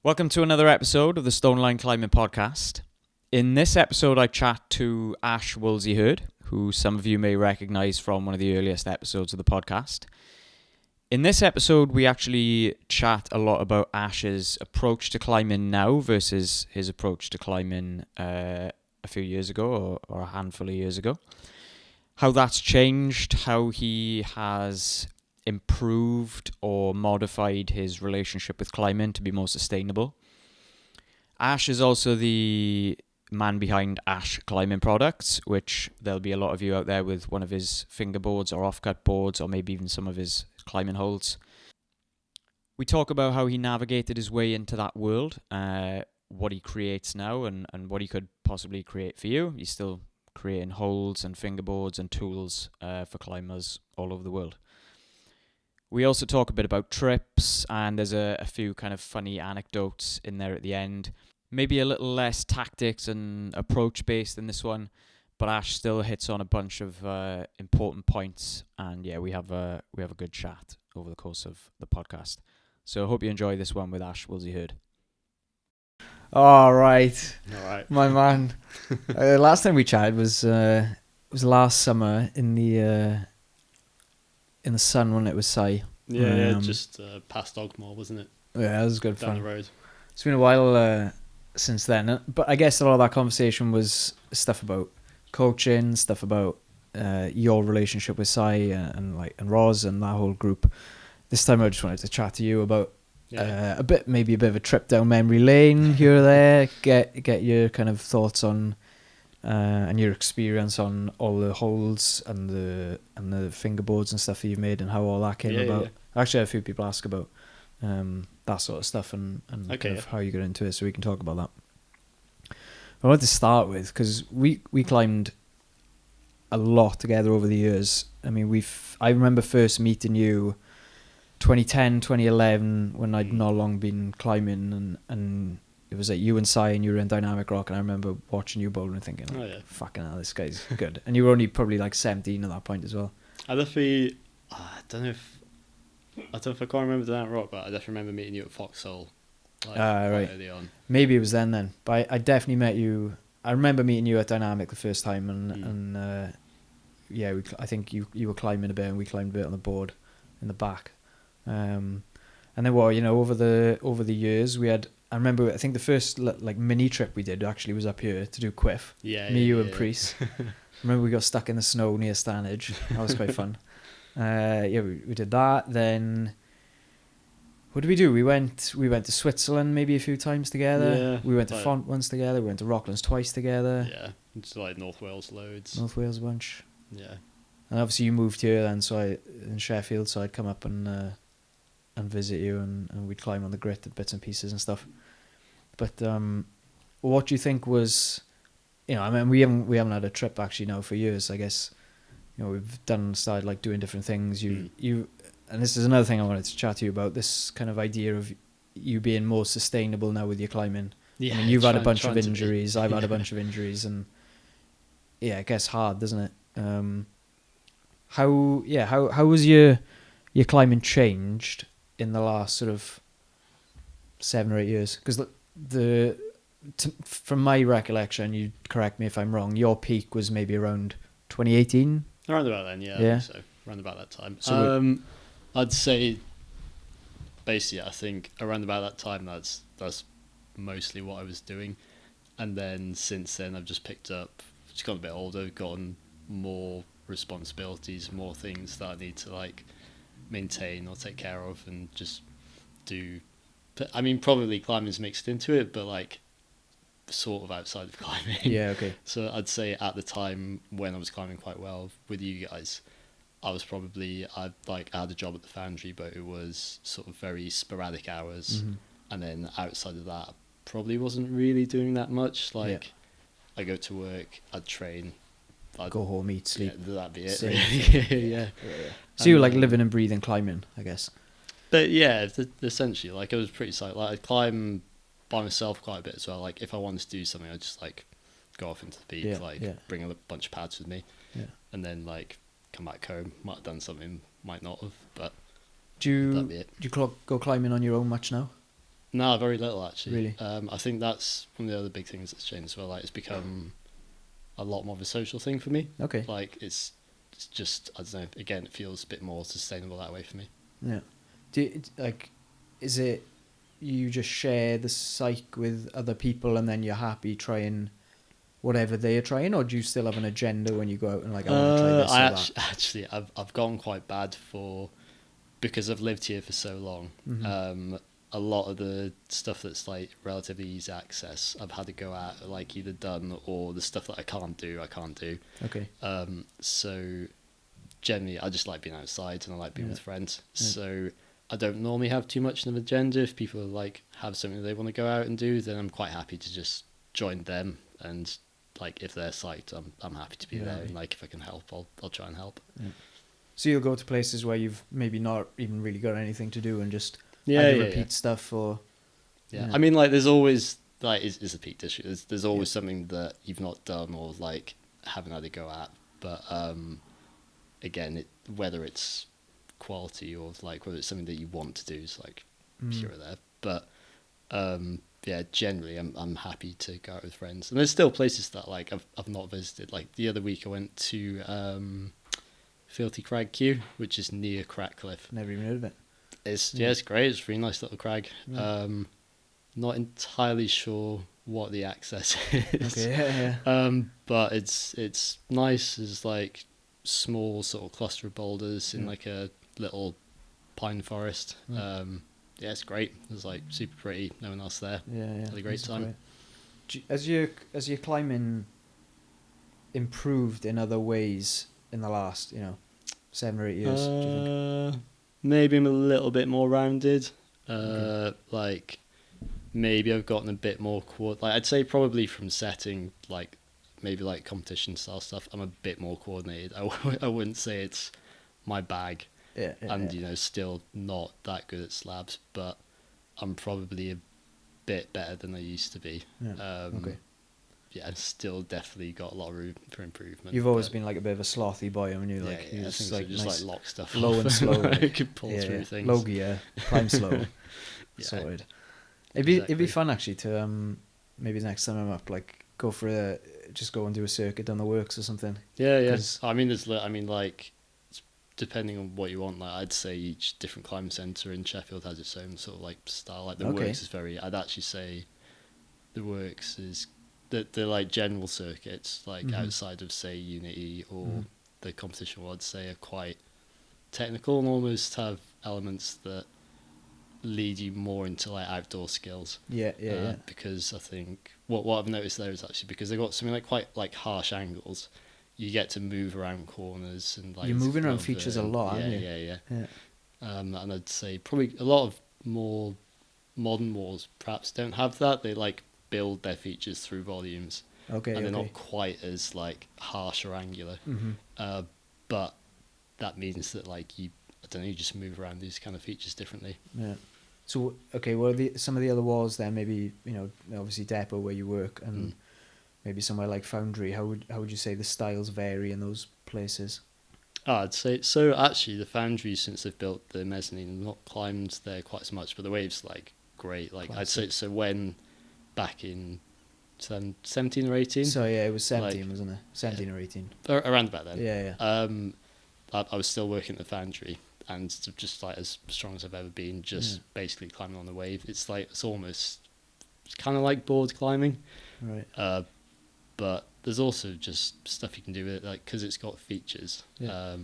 Welcome to another episode of the StoneLine Climbing Podcast. In this episode, I chat to Ash Wolsey-Heard, who some of you may recognise from one of the earliest episodes of the podcast. In this episode, we actually chat a lot about Ash's approach to climbing now versus his approach to climbing a few years ago or a handful of years ago. How that's changed, how he has improved or modified his relationship with climbing to be more sustainable. Ash is also the man behind Ash Climbing Products, which there'll be a lot of you out there with one of his fingerboards or offcut boards or maybe even some of his climbing holds. We talk about how he navigated his way into that world, what he creates now and what he could possibly create for you. He's still creating holds and fingerboards and tools for climbers all over the world. We also talk a bit about trips, and there's a few kind of funny anecdotes in there at the end. Maybe a little less tactics and approach based than this one, but Ash still hits on a bunch of important points, and yeah, we have a good chat over the course of the podcast. So I hope you enjoy this one with Ash Wolsey-Heard. All right, my man. Last time we chatted was last summer in the sun when it was Si. Just past Dogmore, wasn't it? Yeah, it was good Down fun. the road. It's been a while since then, but I guess a lot of that conversation was stuff about coaching, stuff about your relationship with Si and Roz and that whole group. This time I just wanted to chat to you about a bit of a trip down memory lane here or there. Get your kind of thoughts on and your experience on all the holds and the fingerboards and stuff that you've made and how all that came about. Actually, I had a few people ask about that sort of stuff and kind of how you got into it, so we can talk about that. I wanted to start with, because we climbed a lot together over the years. I mean, I remember first meeting you 2010, 2011, when I'd not long been climbing, and it was like you and Si and you were in Dynamic Rock, and I remember watching you bowl and thinking, fucking hell, this guy's good. And you were only probably like 17 at that point as well. I don't know if I can't remember Dynamic Rock, but I definitely remember meeting you at Foxhole quite early on. Maybe it was then, but I definitely met you. I remember meeting you at Dynamic the first time, and I think you were climbing a bit and we climbed a bit on the board in the back. And then over the years we had. I remember, I think the first mini trip we did actually was up here to do Quiff. You and Priest. Remember we got stuck in the snow near Stanage. That was quite fun. We did that. Then what did we do? We went to Switzerland maybe a few times together. Yeah, we went to Font once together. We went to Rocklands twice together. Yeah, just like North Wales loads. North Wales a bunch. Yeah. And obviously you moved here then, in Sheffield, so I'd come up and visit you, and we'd climb on the grit at bits and pieces and stuff. But what do you think was, I mean, we haven't had a trip actually now for years. I guess, we've started doing different things. You, and this is another thing I wanted to chat to you about. This kind of idea of you being more sustainable now with your climbing. Yeah, I mean, you've had a bunch of injuries. I've had a bunch of injuries, and it gets hard, doesn't it? How was your climbing changed in the last sort of 7 or 8 years? Because from my recollection, you correct me if I'm wrong, your peak was maybe around 2018? Around about then, yeah. So around about that time. So I'd say, basically, I think around about that time, that's mostly what I was doing. And then since then, I've just picked up, just got a bit older, gotten more responsibilities, more things that I need to maintain or take care of, and just do. I mean, probably climbing's mixed into it, but sort of outside of climbing. Yeah, okay. So I'd say at the time when I was climbing quite well with you guys, I had a job at the foundry, but it was sort of very sporadic hours. Mm-hmm. And then outside of that, probably wasn't really doing that much. I go to work, I'd train, I'd go home, eat, sleep. Yeah, that'd be it, really. Yeah. So you were living and breathing climbing, I guess. But yeah, essentially, it was pretty sight. I'd climb by myself quite a bit as well. If I wanted to do something, I'd just go off into the peak, bring a bunch of pads with me, and then come back home. Might have done something, might not have, but do you go climbing on your own much now? No, very little actually. Really? I think that's one of the other big things that's changed as well. Like, it's become a lot more of a social thing for me. Okay. Like, it's just, I don't know. Again, it feels a bit more sustainable that way for me. Yeah. Is it you just share the psych with other people and then you're happy trying whatever they're trying, or do you still have an agenda when you go out and like, I want to try this or that? Actually, I've gone quite bad because I've lived here for so long. Mm-hmm. A lot of the stuff that's like relatively easy access, I've had to go out like either done, or the stuff that I can't do. Okay. So generally, I just like being outside and I like being Yeah. with friends. Yeah. So I don't normally have too much of an agenda. If people like have something they want to go out and do, then I'm quite happy to just join them. And like, if they're psyched, I'm happy to be there. And like, if I can help, I'll try and help. Yeah. So you'll go to places where you've maybe not even really got anything to do and just either repeat stuff or... Yeah. I mean, like, there's always, like, is a peak district. There's always something that you've not done or, like, haven't had to go at. But, again, whether it's quality or, like, whether it's something that you want to do is, like, pure there. But, yeah, generally, I'm happy to go out with friends. And there's still places that, like, I've not visited. Like, the other week I went to Filthy Crag Q, which is near Crackcliffe. Never even heard of it. It's great. It's a really nice little crag. Not entirely sure what the access is. Okay, yeah. But it's nice. It's like small sort of cluster of boulders in like a little pine forest. Yeah, it's great. It's like super pretty. No one else there. Yeah. Had a great time. Great. As your climbing improved in other ways in the last 7 or 8 years, do you think? Maybe I'm a little bit more rounded. Okay. Like, maybe I've gotten a bit more like, I'd say probably from setting, like, maybe like competition style stuff, I'm a bit more coordinated. I wouldn't say it's my bag. And still not that good at slabs, but I'm probably a bit better than I used to be. Okay. Yeah, I've still definitely got a lot of room for improvement. You've always been like a bit of a slothy boy, haven't you? Like, I think like, just nice, like lock stuff low off and slow. I could pull through things. Low gear, climb slow. Sorted. It'd be fun actually to maybe next time I'm up, like, just go and do a circuit down the works or something. Yeah. I mean, like, depending on what you want, like, I'd say each different climb centre in Sheffield has its own sort of like style. Like, the works is I'd actually say the works is the like general circuits, like outside of say Unity or the competition, I'd say are quite technical and almost have elements that lead you more into like outdoor skills. Yeah. Because I think what I've noticed there is actually because they've got something like quite like harsh angles, you get to move around corners and like you're moving around features a lot, aren't you? Yeah. And I'd say probably a lot of more modern walls perhaps don't have that. They like build their features through volumes. Okay. And they're not quite as like harsh or angular. But that means that like you just move around these kind of features differently. Yeah. So okay, what are some of the other walls there? Maybe obviously depot where you work, and maybe somewhere like Foundry. How would you say the styles vary in those places? I'd say so. Actually, the Foundry, since they've built the mezzanine, not climbed there quite as much, but the wave's like great. Like I'd say so. When back in 17 or 18. So yeah, it was 17, wasn't it? 17 or 18. Around about then. Yeah. I was still working at the Foundry, and just like as strong as I've ever been, just basically climbing on the wave. It's kind of like board climbing, right? But there's also just stuff you can do with it, like because it's got features. Yeah.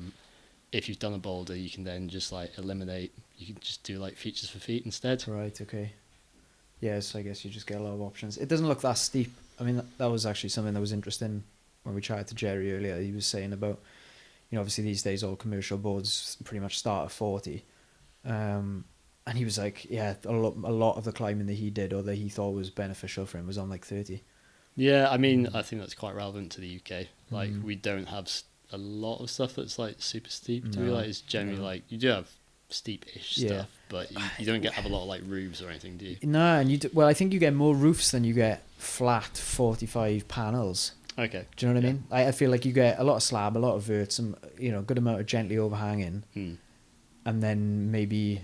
If you've done a boulder, you can then just like eliminate. You can just do like features for feet instead. Right. Okay. Yes, I guess you just get a lot of options. It doesn't look that steep. I mean, that was actually something that was interesting when we chatted to Jerry earlier. He was saying about, obviously these days all commercial boards pretty much start at 40. And he was like, yeah, a lot of the climbing that he did or that he thought was beneficial for him was on like 30. Yeah, I mean, I think that's quite relevant to the UK. Like, we don't have a lot of stuff that's like super steep. Do we? Like, it's generally like, you do have steep-ish stuff, but you don't have a lot of like roofs or anything, do you? No, and I think you get more roofs than you get flat 45 panels. Okay. Do you know what I mean? I feel like you get a lot of slab, a lot of vert, some good amount of gently overhanging, and then maybe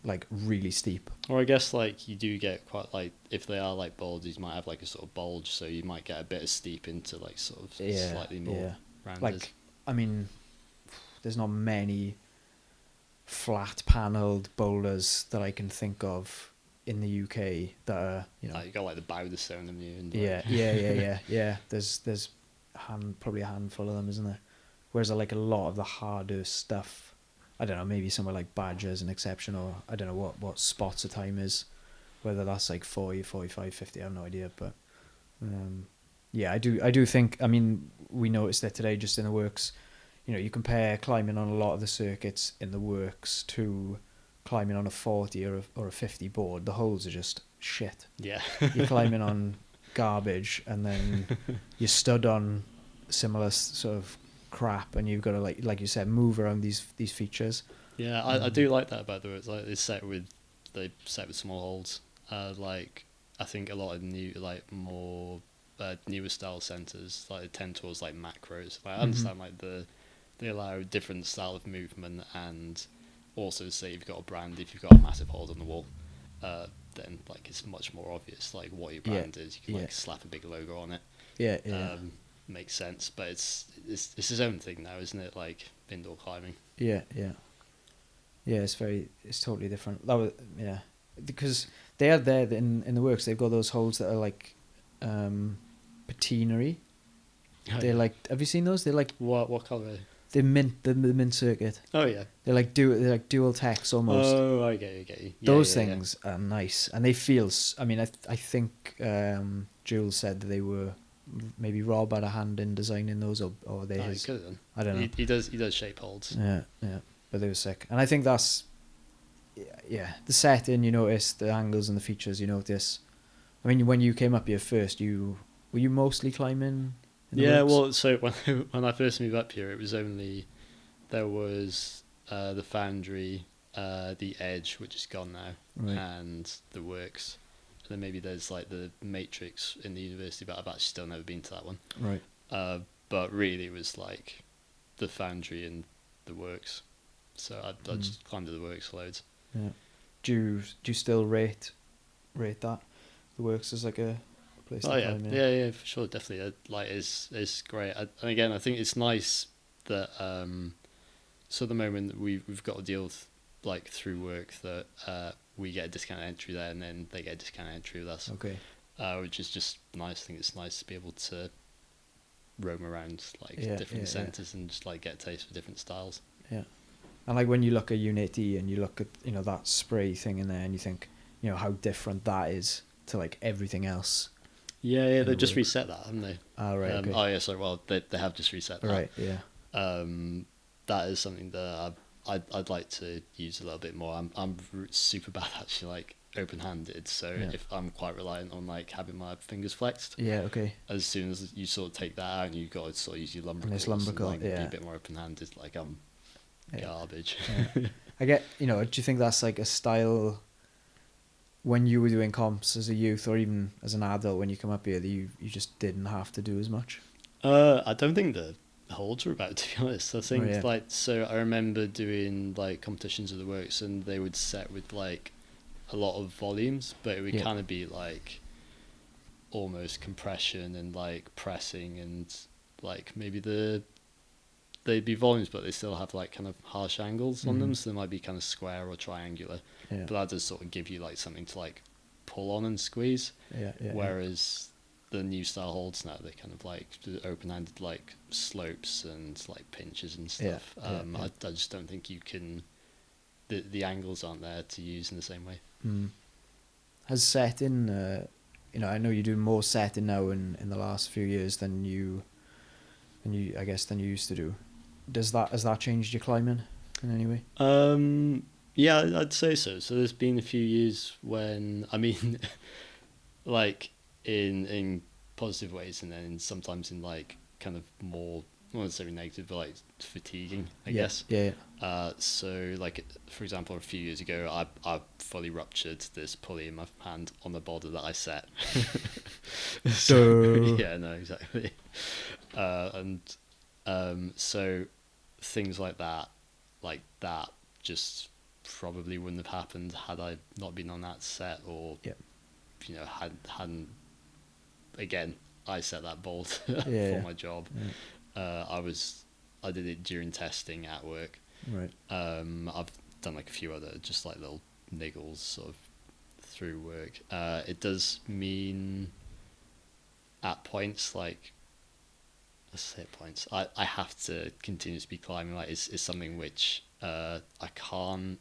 like really steep. Or I guess like you do get quite like, if they are like boulders, you might have like a sort of bulge, so you might get a bit of steep into like sort of slightly more rounded. Like, I mean, there's not many flat panelled boulders that I can think of in the UK that are, you know. You got like the Bouldering, haven't you? And Yeah. There's probably a handful of them, isn't there? Whereas like a lot of the harder stuff, I don't know, maybe somewhere like Badger is an exception, or I don't know what spots of time is, whether that's like 40, 45, 50, I have no idea. But I do think, I mean, we noticed it today just in the works. You know, you compare climbing on a lot of the circuits in the works to climbing on a 40 or a 50 board. The holes are just shit. Yeah. You're climbing on garbage, and then you're stood on similar sort of crap, and you've got to like you said, move around these features. Yeah, I do like that about the works. Like they set with small holes. Like I think a lot of more newer style centers like tend towards like macros. Like, I understand like they allow different style of movement, and also say you've got a brand, if you've got a massive hole on the wall, then like it's much more obvious like what your brand is. You can like slap a big logo on it. Yeah. Makes sense, but it's his own thing now, isn't it? Like indoor climbing. Yeah. It's totally different. That was, because they are there in the works. They've got those holes that are like patinary. They're like, have you seen those? They're like, what colour are they? The mint circuit. Oh yeah. They're like dual techs almost. Oh, I get you. Yeah, those things are nice, and they feel. I mean, I think Jules said that they were maybe Rob had a hand in designing those, or they. He could have done. I don't know. He does shape holds. Yeah, but they were sick, and I think that's. Yeah, the setting, you notice the angles and the features, you notice. I mean, when you came up here first, were you mostly climbing? Well, so when I first moved up here, it was only there was the Foundry, the Edge, which is gone now, right, and the Works, and then maybe there's like the Matrix in the university, but I've actually still never been to that one. Right. But really, it was like the Foundry and the Works, so I just climbed to the Works loads. Yeah. Do you still rate that? The Works is like a place to climb, yeah, for sure, definitely. Like it's great, and again, I think it's nice that so at the moment we've got a deal with, like through work, that we get a discounted entry there, and then they get a discounted entry with us. Okay. Which is just nice. I think it's nice to be able to roam around like different centres and just like get a taste for different styles. Yeah. And like when you look at Unit E and you look at, you know, that spray thing in there, and you think, you know, how different that is to like everything else. Yeah, they've just reset that, haven't they? Oh, right. Okay. Oh yeah, sorry. Well, they have just reset that. Right. Yeah. That is something that I'd like to use a little bit more. I'm super bad actually, like open-handed, so if I'm quite reliant on like having my fingers flexed. Yeah. Okay. As soon as you sort of take that out, and you've got to sort of use your lumbrical, like, be a bit more open-handed, like I'm garbage. Yeah. I get, you know, do you think that's like a style when you were doing comps as a youth, or even as an adult when you come up here, that you just didn't have to do as much? I don't think the holds were about, to be honest. I think so I remember doing like competitions of the works, and they would set with like a lot of volumes, but it would kind of be like almost compression and like pressing, and like maybe they'd be volumes, but they still have like kind of harsh angles on them, so they might be kind of square or triangular. But that does sort of give you like something to like pull on and squeeze. Whereas the new style holds now, they kind of like open-handed like slopes and like pinches and stuff. I just don't think you can. The angles aren't there to use in the same way. Has setting, you know, I know you do more setting now in the last few years than you used to do. Has that changed your climbing in any way? Yeah, I'd say so. So there's been a few years when, I mean, like in positive ways, and then sometimes in like kind of more, not necessarily negative, but like fatiguing, I guess. Yeah. So like, for example, a few years ago, I fully ruptured this pulley in my hand on the boulder that I set. Yeah, no, exactly. So things like that just probably wouldn't have happened had I not been on that set, or you know, hadn't again I set that bolt for my job. I did it during testing at work. Right. I've done like a few other just like little niggles sort of through work. It does mean at points, like, let's say at points, I have to continuously be climbing. Like, it's something which I can't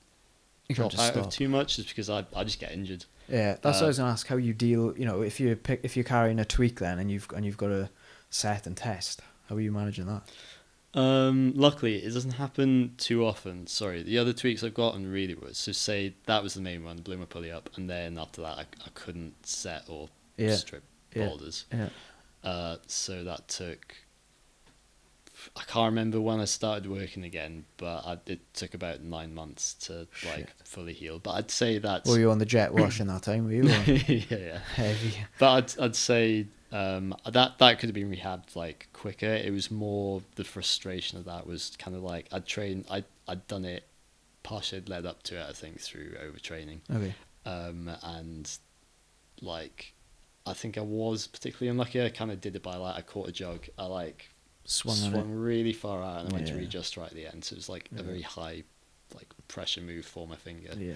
drop out of too much, just because I just get injured. Yeah, that's what I was gonna ask. How you deal, you know, if you're carrying a tweak then, and you've got to set and test. How are you managing that? Luckily, it doesn't happen too often. Sorry, the other tweaks I've gotten really was, so say that was the main one, blew my pulley up, and then after that I couldn't set or strip boulders. Yeah. So that took, I can't remember when I started working again, but it took about 9 months to fully heal. But I'd say that's... Were you on the jet wash in that time, were you? Yeah. Heavy. But I'd say that could have been rehabbed like quicker. It was more the frustration of that was kind of like I'd done it, partially led up to it, I think, through overtraining. Okay. And like, I think I was particularly unlucky. I kind of did it by like, I caught a jug. I like swung really far out, and I went to readjust right at the end. So it was like a very high like pressure move for my finger. Yeah.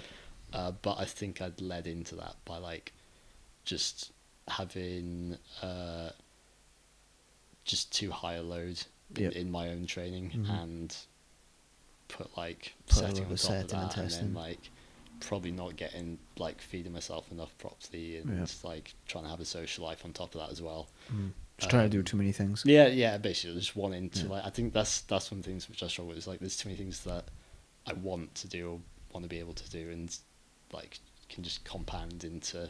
But I think I'd led into that by like just having just too high a load in my own training, and put like setting on top of that, and then like probably not getting like feeding myself enough properly, and like trying to have a social life on top of that as well. Just trying to do too many things. Yeah, basically just wanting to like, I think that's one of the things which I struggle with, is like there's too many things that I want to do or want to be able to do, and like can just compound into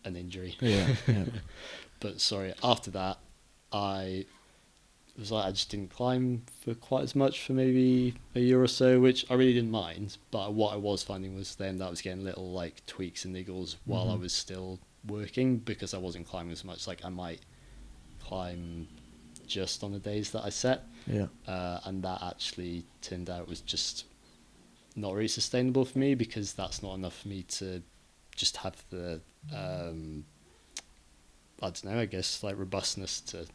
an injury. Yeah. But sorry, after that I was like, I just didn't climb for quite as much for maybe a year or so, which I really didn't mind. But what I was finding was then that I was getting little like tweaks and niggles while I was still working, because I wasn't climbing as much. Like I might climb just on the days that I set, and that actually turned out was just not really sustainable for me, because that's not enough for me to just have the I don't know, I guess like robustness to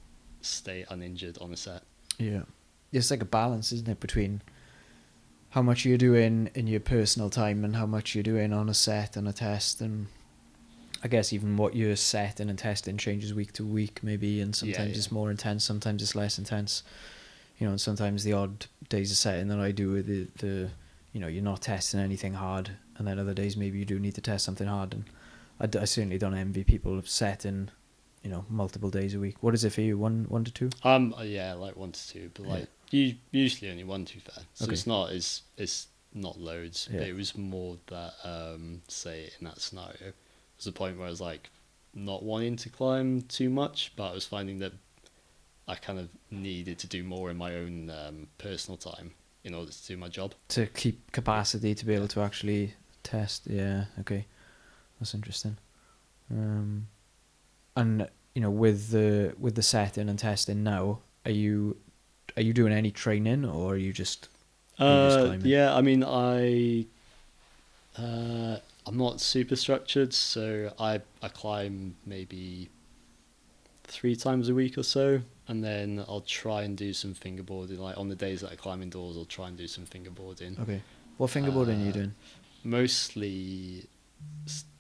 stay uninjured on a set. Yeah, it's like a balance, isn't it, between how much you're doing in your personal time and how much you're doing on a set and a test, and I guess even what you're setting and testing changes week to week maybe, and sometimes it's more intense, sometimes it's less intense, you know, and sometimes the odd days of setting that I do with the you know, you're not testing anything hard, and then other days maybe you do need to test something hard, and I certainly don't envy people setting, you know, multiple days a week. What is it for you? One to two? Yeah, like 1 to 2, but like usually only 1, to be fair. So it's not loads. But it was more that say in that scenario, there was a point where I was like not wanting to climb too much, but I was finding that I kind of needed to do more in my own personal time in order to do my job, to keep capacity to be able to actually test. Yeah, okay, that's interesting. And you know, with the setting and testing now, are you doing any training, or are you just climbing? Yeah, I mean, I'm not super structured, so I climb maybe 3 times a week or so, and then I'll try and do some fingerboarding. Like on the days that I climb indoors, I'll try and do some fingerboarding. Okay, what fingerboarding are you doing? Mostly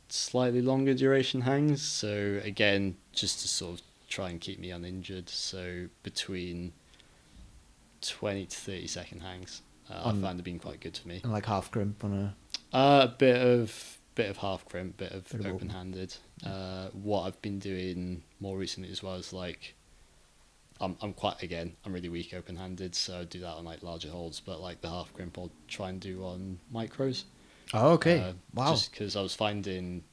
slightly longer duration hangs, so again just to sort of try and keep me uninjured, so between 20 to 30 second hangs. I found it being quite good for me. And like half crimp on a bit of half crimp, bit of open handed. What I've been doing more recently as well is like I'm really weak open handed, so I do that on like larger holds, but like the half crimp I'll try and do on micros. Oh, okay. Wow. Just because I was finding,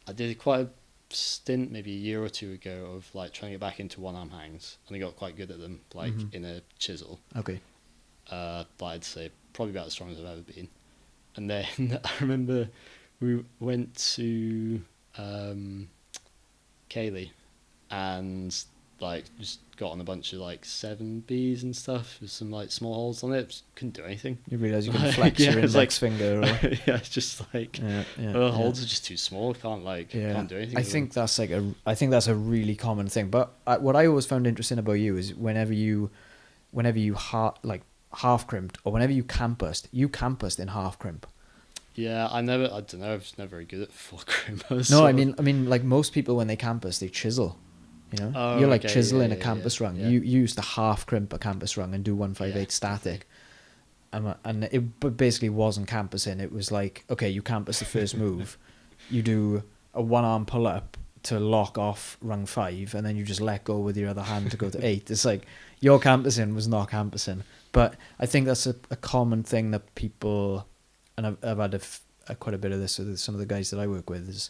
I did quite a stint maybe a year or 2 ago of like trying to get back into one arm hangs, and I got quite good at them, like in a chisel. Okay. But I'd say probably about as strong as I've ever been. And then I remember we went to Cayley, and like just got on a bunch of like 7Bs and stuff with some like small holes on it. Just couldn't do anything. You realise you can flex your index finger. Or... yeah, it's just like the holes are just too small. Can't do anything. I think that's a really common thing. But what I always found interesting about you is whenever you half crimped or whenever you campused in half crimp. Yeah, I don't know. I was never very good at full crimp. No, I mean, like most people when they campus, they chisel. You know, you're like chiseling a campus rung. You used to half crimp a campus rung and do 158 static, and it basically wasn't campusing. It was like, okay, you campus the first move, you do a one arm pull up to lock off rung 5, and then you just let go with your other hand to go to 8. It's like your campusing was not campusing. But I think that's a common thing that people, and I've had quite a bit of this with some of the guys that I work with, is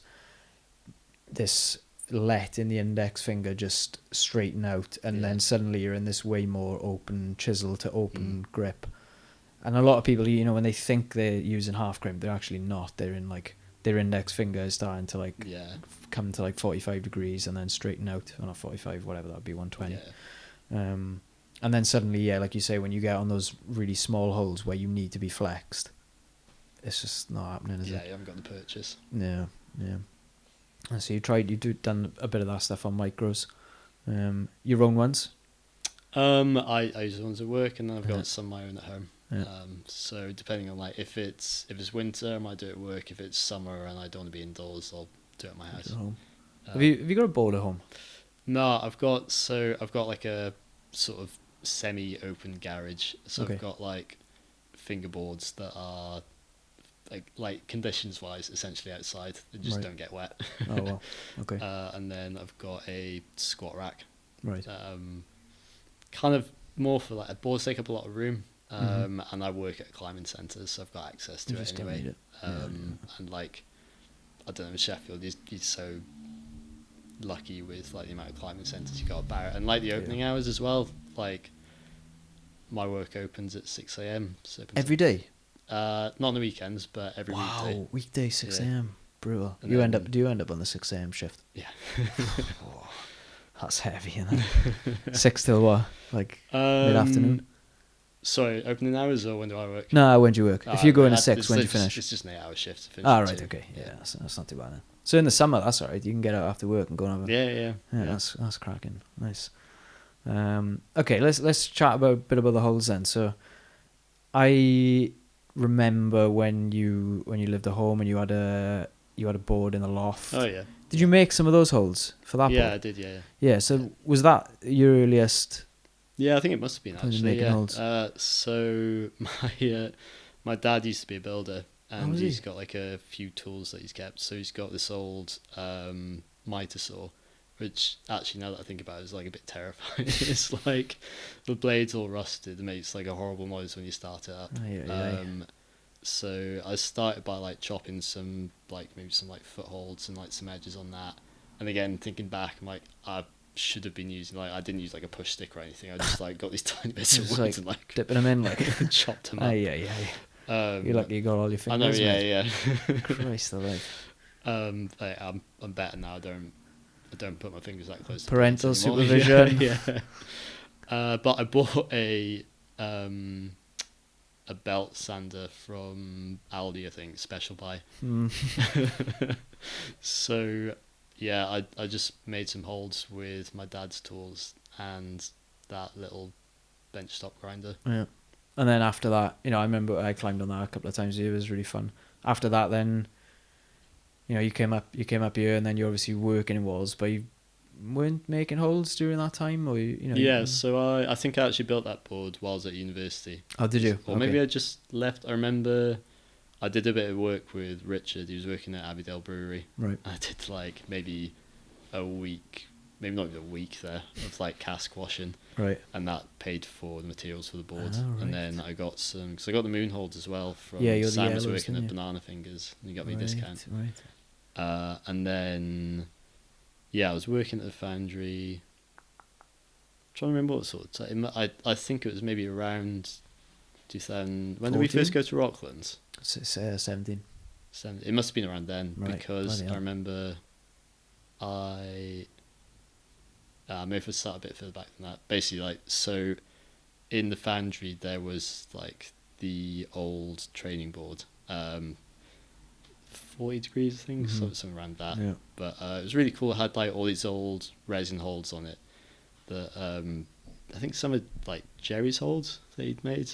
this let in the index finger just straighten out, and then suddenly you're in this way more open chisel to open grip. And a lot of people, you know, when they think they're using half crimp, they're actually not. They're in like their index finger is starting to like come to like 45 degrees and then straighten out. Or not 45, whatever, that'd be 120. And then suddenly, like you say, when you get on those really small holes where you need to be flexed, it's just not happening, is it? Yeah, you haven't got the purchase. Yeah. So you've done a bit of that stuff on micros. Your own ones? I use the ones at work, and then I've got some of my own at home. Yeah. So depending on like if it's winter, I might do it at work. If it's summer and I don't want to be indoors, I'll do it at my house. Have you got a board at home? No, I've got like a sort of semi-open garage. So I've got like fingerboards that are like conditions wise essentially outside. They just don't get wet. Oh well. Okay. And then I've got a squat rack. Right. Kind of more for like boards take up a lot of room. And I work at a climbing centre, so I've got access to it anyway. And like, I don't know, in Sheffield, you're so lucky with like the amount of climbing centres you got about, and like the opening hours as well. Like, my work opens at 6 a.m. So every day. Not on the weekends, but every weekday. Wow, weekday 6 a.m. Brutal. Do you end up on the 6 a.m. shift? Yeah. That's heavy, isn't it? 6 till what? Like mid afternoon. Sorry, opening hours or when do I work? No, when do you work? If you go in at 6, when do you finish? It's just an 8-hour shift to finish. Ah, right, okay. Yeah, that's not too bad then. So in the summer, that's alright. You can get out after work and go and have a... Yeah. That's cracking. Nice. Okay, let's chat a bit about the holes then. So I remember when you lived at home and you had a board in the loft. Oh yeah. Did you make some of those holes for that board? Yeah, I did. Yeah. Yeah. So was that your earliest? Yeah, I think it must have been actually. Yeah. Holes? So my dad used to be a builder, and he's got like a few tools that he's kept. So he's got this old mitre saw, which actually now that I think about it is like a bit terrifying. It's like the blade's all rusted. It makes like a horrible noise when you start it up. So I started by like chopping some like maybe some like footholds and like some edges on that. And again, thinking back, I'm like, I should have been using like I didn't use like a push stick or anything. I just like got these tiny bits of wood and like dipping them in, like chopped them up. You're lucky you got all your fingers. I know, yeah. Christ alive. I'm better now. I don't put my fingers that close. Parental supervision. Yeah. But I bought a belt sander from Aldi, I think, special buy. So yeah, I just made some holes with my dad's tools and that little bench top grinder. Yeah. And then after that, you know, I remember I climbed on that a couple of times. It was really fun. After that, then, you know, you came up here, and then you're obviously working in walls, but you weren't making holes during that time, or you know. Yeah, so I think I actually built that board while I was at university. Oh, did you? Or maybe I just left. I remember I did a bit of work with Richard. He was working at Abbeydale Brewery. Right. I did like maybe a week, maybe not even a week there, of like cask washing. Right. And that paid for the materials for the board. Oh, right. And then I got some, because I got the moon holds as well from Sam was working at Banana Fingers, and he got me a discount. Right. And then, yeah, I was working at the foundry. I'm trying to remember what sort of time. I think it was maybe around 2000. When did we first go to Rocklands? 17. It must have been around then, right. because I remember maybe if I start a bit further back than that. Basically, like, so in the foundry there was like the old training board, 40 degrees, I think, something around that. Yeah. But it was really cool. It had like all these old resin holds on it that I think some of like Jerry's holds that he'd made,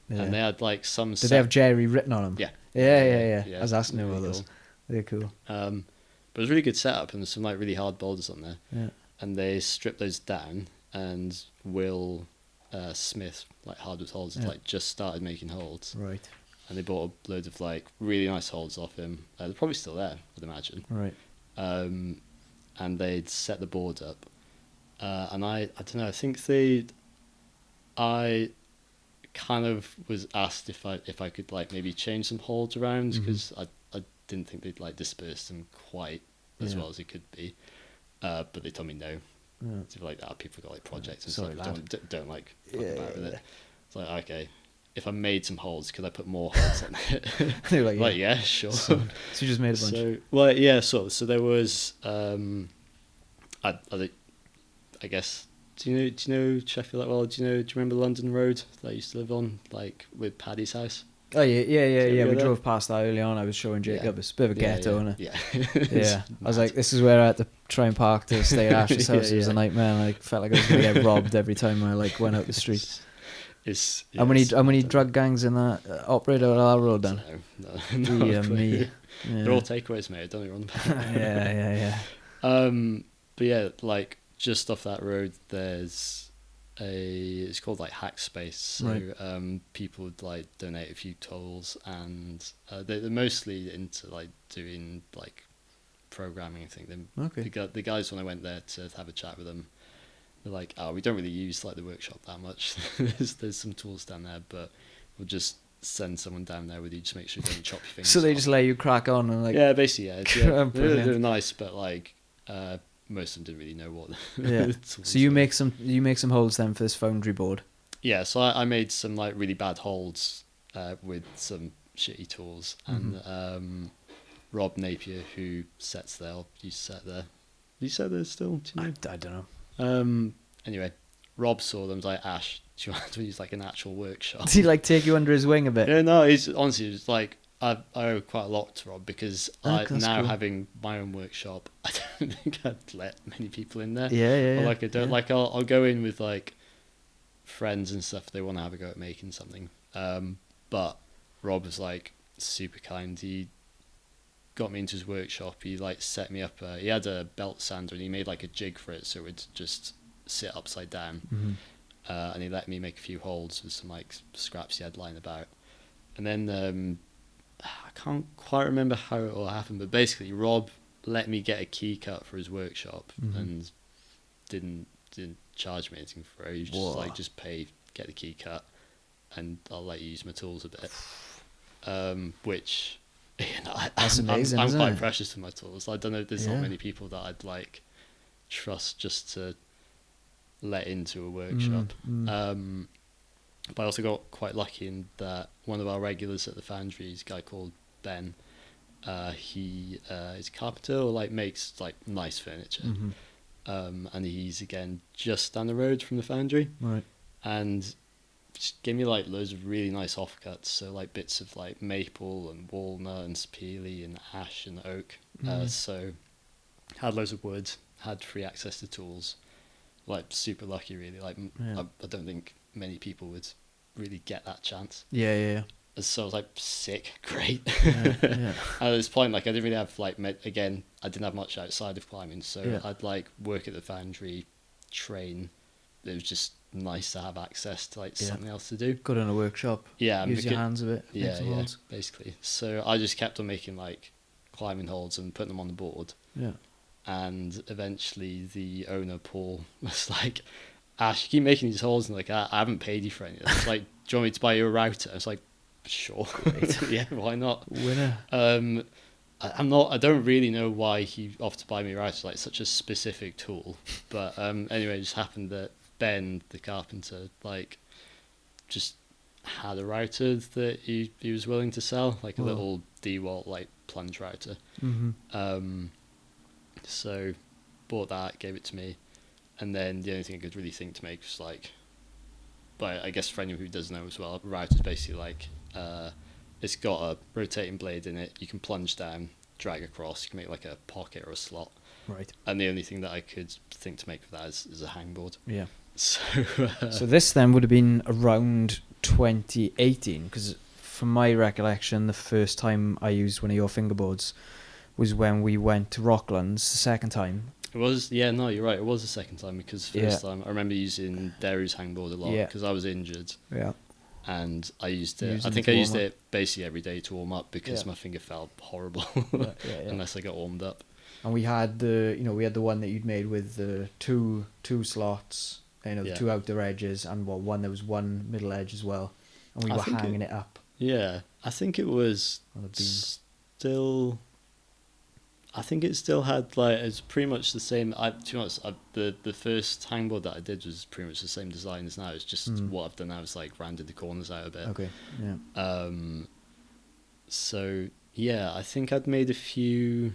and they had like some. Did they have Jerry written on them? Yeah. Yeah. I was asking really about those. cool. They're cool. But it was a really good setup, and there's some like really hard boulders on there. Yeah. And they stripped those down, and Will Smith, like Hardwood Holds, like just started making holds. Right. And they bought a load of like really nice holds off him. They're probably still there, I'd imagine. Right. And they'd set the board up. And I don't know, I think I kind of was asked if I could like maybe change some holds around, because I didn't think they'd like disperse them quite as well as it could be. But they told me no. Yeah. So like that, people got like projects and stuff. Don't like fuck about with it. It's like, okay, if I made some holds, could I put more holds on it? They were like, yeah, sure. So you just made a bunch. So well, yeah. So there was I guess. Do you know Sheffield that well? Do you remember London Road that I used to live on, like with Paddy's house? Oh yeah. We drove past that early on. I was showing Jacob. It's a bit of a ghetto, isn't it? Yeah. Yeah. I was like, this is where I had to try and park to stay at Ash's house. It was a nightmare. And I felt like I was going to get robbed every time I like went out the street. How many drug gangs in that operate on our road then? No, me. Yeah. They're all takeaways, mate. Don't get me wrong. Yeah. But yeah, like just off that road, it's called like Hack Space. So people would like donate a few tools, and they're mostly into like doing like programming. I think the guys, when I went there to have a chat with them, they're like, oh, we don't really use like the workshop that much. there's some tools down there, but we'll just send someone down there with you, just make sure you don't chop your fingers. So they just let you crack on and like basically they're nice, but like most of them didn't really know what. The tools so you make some holds then for this foundry board. Yeah, so I made some like really bad holds with some shitty tools, and Rob Napier, who sets there, used to set there. Do you set there still? Do you know? I don't know. Anyway, Rob saw them. Was like, Ash, do you want to use like an actual workshop? Did he like take you under his wing a bit? Yeah, no. He's honestly, it's like I owe quite a lot to Rob, because having my own workshop, I don't think I'd let many people in there. Yeah. Like I don't like. I'll go in with like friends and stuff. They want to have a go at making something. But Rob was like super kind. He got me into his workshop. He like set me up. He had a belt sander, and he made like a jig for it, so it would just sit upside down. And he let me make a few holes with some like scraps he had lying about. And then I can't quite remember how it all happened, but basically Rob let me get a key cut for his workshop and didn't charge me anything for it. He was just like, just pay, get the key cut, and I'll let you use my tools a bit. Which, you know, that's amazing. I'm quite precious to my tools. I don't know. There's not many people that I'd like trust just to let into a workshop. But I also got quite lucky in that one of our regulars at the foundry is a guy called Ben. He is a carpenter, or like makes like nice furniture. And he's again just down the road from the foundry. Right. And just gave me like loads of really nice offcuts, so like bits of like maple and walnut and sapele and ash and oak. So had loads of wood, had free access to tools. Like super lucky, really. Like I don't think many people would really get that chance. Yeah. So I was like, sick, great. And at this point, like I didn't really have like again, I didn't have much outside of climbing, so I'd like work at the foundry, train. It was just nice to have access to like something else to do. Go to a workshop. Yeah, use your hands a bit. Yeah, basically. So I just kept on making like climbing holds and putting them on the board. Yeah. And eventually the owner, Paul, was like, Ash, you keep making these holes, and like I haven't paid you for anything. It's like, do you want me to buy you a router? I was like, sure. Yeah, why not? Winner. I don't really know why he offered to buy me a router, like such a specific tool. But anyway, it just happened that Ben, the carpenter, like just had a router that he was willing to sell, like a little DeWalt like plunge router. So bought that, gave it to me, And then the only thing I could really think to make was like, but I guess for anyone who doesn't know as well, a router is basically like, it's got a rotating blade in it. You can plunge down, drag across. You can make like a pocket or a slot. Right. And the only thing that I could think to make for that is a hangboard. Yeah. So, so this then would have been around 2018, because from my recollection, the first time I used one of your fingerboards was when we went to Rocklands the second time. it was, yeah, no, you're right. It was the second time, because first time I remember using Deru's hangboard a lot because I was injured. Yeah. And I used it. I think I used it basically every day to warm up because my finger felt horrible unless I got warmed up. And we had the one that you'd made with the two slots, the two outer edges, and one there was one middle edge as well, and we were hanging it up. Yeah, I think it was still. I think it still had it's pretty much the same. To be honest, the first hangboard that I did was pretty much the same design as now. It's just what I've done now is like rounded the corners out a bit. Okay. Yeah. So yeah, I think I'd made a few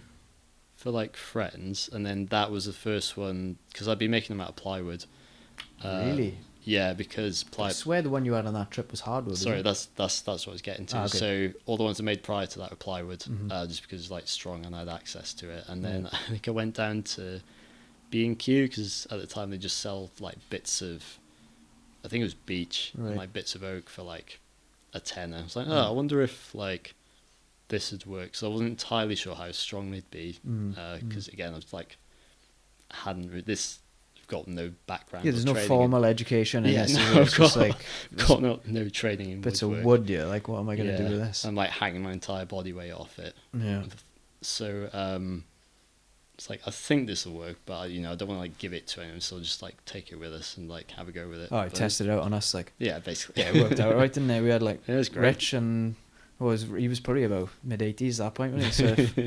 for like friends, and then that was the first one because I'd been making them out of plywood. Really? Yeah, because I swear the one you had on that trip was hardwood. Sorry, that's what I was getting to. Okay. So all the ones I made prior to that were plywood, just because it's like strong and I had access to it. And then I think I went down to B&Q because at the time they just sell like bits of, I think it was beech, and like bits of oak for like a tenner. I was like, I wonder if like this would work. So I wasn't entirely sure how strong they'd be because again I was like got no background. Yeah, there's no formal education in this. No, it's just like got no training in bits woodwork. of wood. Yeah, like what am I going to do with this? I'm like hanging my entire body weight off it. Yeah. So it's like I think this will work, but I don't want to like give it to anyone, so I'll just like take it with us and like have a go with it. Oh, I tested it out on us, like basically. Yeah, it worked out right, didn't it? We had like it was great. Rich and he was probably about mid-80s at that point, wasn't he? So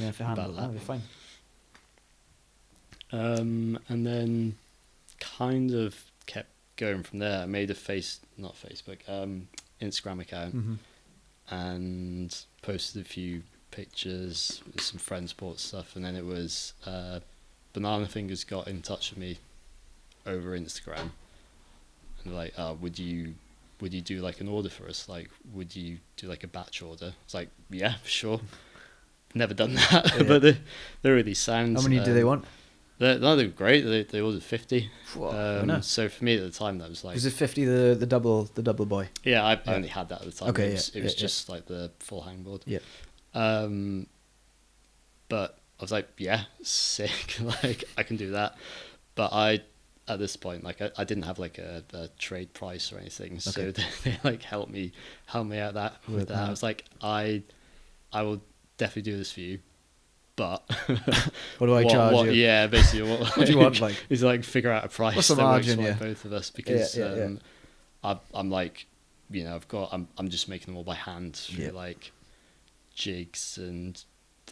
if it handled that, it'd be fine. And then kind of kept going from there. I made a Instagram account and posted a few pictures with some friend sports stuff, and then it was Banana Fingers got in touch with me over Instagram and like, would you do like an order for us? Like, would you do like a batch order? It's like, yeah, sure. Never done that, but they're really sound. How many do they want? They're great. They ordered 50. Whoa, so for me at the time, that was like. Was it 50 the double boy? Yeah, I only had that at the time. Okay, it was just like the full hangboard. Yeah. But I was like, yeah, sick. Like I can do that. But at this point, like I didn't have like a trade price or anything, so they like helped me out with that. I was like, I will definitely do this for you. But what do I charge you? Yeah, basically, what do you want? Like, is like figure out a price. What's the margin? Yeah, both of us because I'm like, I'm just making them all by hand through like jigs and